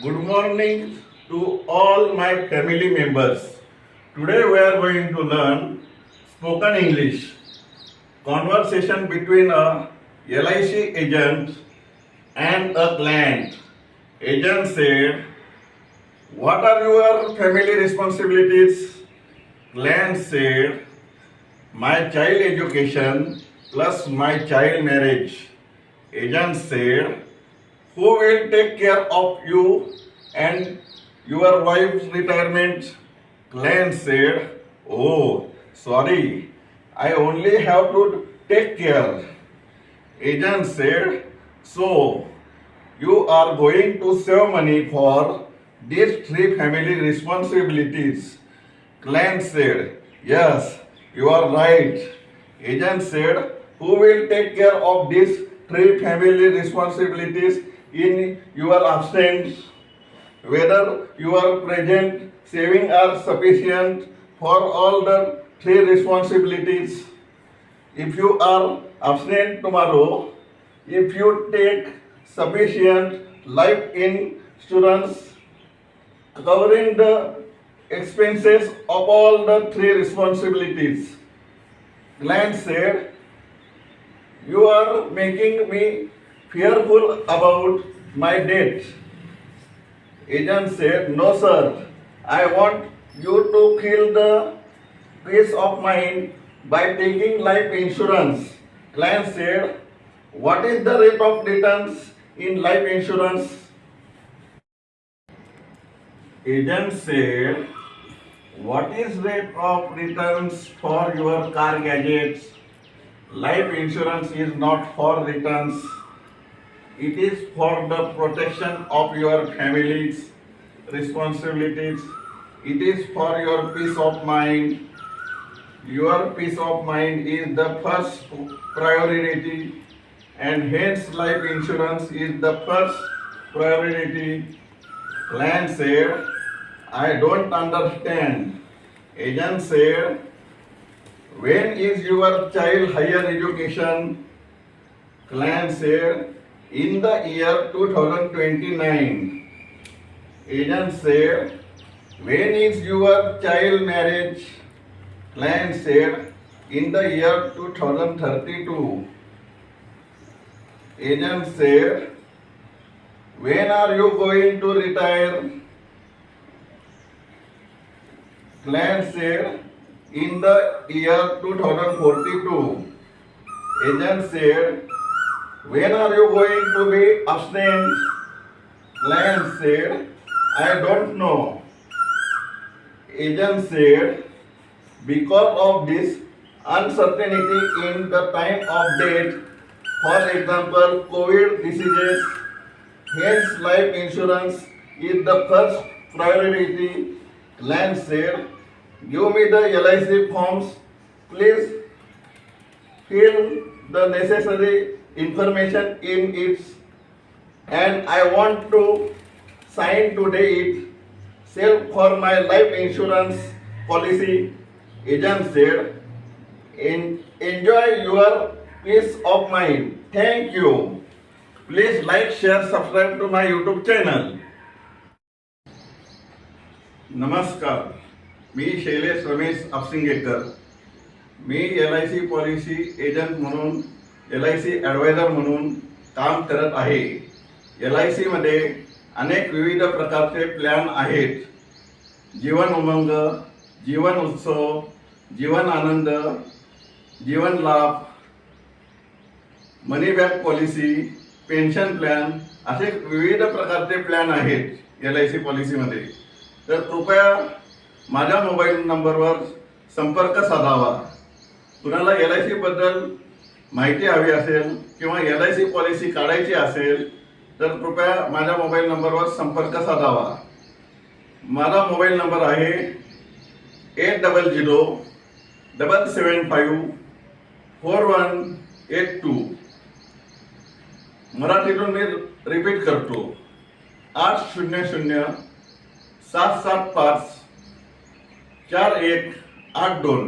Good morning to all my family members. Today we are going to learn spoken English. Conversation between a LIC agent and a client. Agent said, "What are your family responsibilities?" Client said, "My child education plus my child marriage." Agent said, "Who will take care of you and your wife's retirement?" Client said, "Oh, sorry, I only have to take care." Agent said, "So, you are going to save money for these three family responsibilities." Client said, "Yes, you are right." Agent said, "Who will take care of these three family responsibilities in your absence? Whether you are present, saving are sufficient for all the three responsibilities. If you are absent tomorrow, if you take sufficient life insurance covering the expenses of all the three responsibilities." Client said, "You are making me fearful about my debt." Agent said, "No sir, I want you to feel the peace of mind by taking life insurance." Client said, "What is the rate of returns in life insurance?" Agent said, "What is rate of returns for your car gadgets? Life insurance is not for returns. It is for the protection of your family's responsibilities. It is for your peace of mind. Your peace of mind is the first priority, and hence life insurance is the first priority." Client said, "I don't understand." Agent said, "When is your child higher education?" Client said, "In the year 2029. Agent said, "When is your child marriage?" Client said, "In the year 2032. Agent said, "When are you going to retire?" Client said, "In the year 2042. Agent said, "When are you going to be absent?" Client said, "I don't know." Agent said, "Because of this uncertainty in the time of death, for example, COVID diseases, hence life insurance is the first priority." Client said, "Give me the LIC forms. Please fill the necessary information in it, and I want to sign today it. Sell for my life insurance policy." Agent said, Enjoy your peace of mind. Thank you. Please like, share, subscribe to my YouTube channel. नमस्कार, मी शैलेश रमेश आपसिंगेकर. मी LIC policy agent म्हणून, LIC adviser म्हणून काम करत आहे. LIC मध्ये अनेक विविध प्रकारचे प्लॅन आहेत. जीवन उमंग, जीवन उत्सव, जीवन आनंद, जीवन लाभ, money back policy, pension plan असे विविध प्रकारचे प्लॅन आहेत LIC पॉलिसीमध्ये. तर कृपया माझ्या मोबाईल नंबरवर संपर्क साधावा. कुणाला LIC बद्दल माहिती हवी असेल किंवा LIC पॉलिसी काढायची असेल तर कृपया माझ्या मोबाईल नंबरवर संपर्क साधावा. माझा मोबाईल नंबर आहे 8007754182. मराठीतून मी रिपीट करतो, 800-775-4182.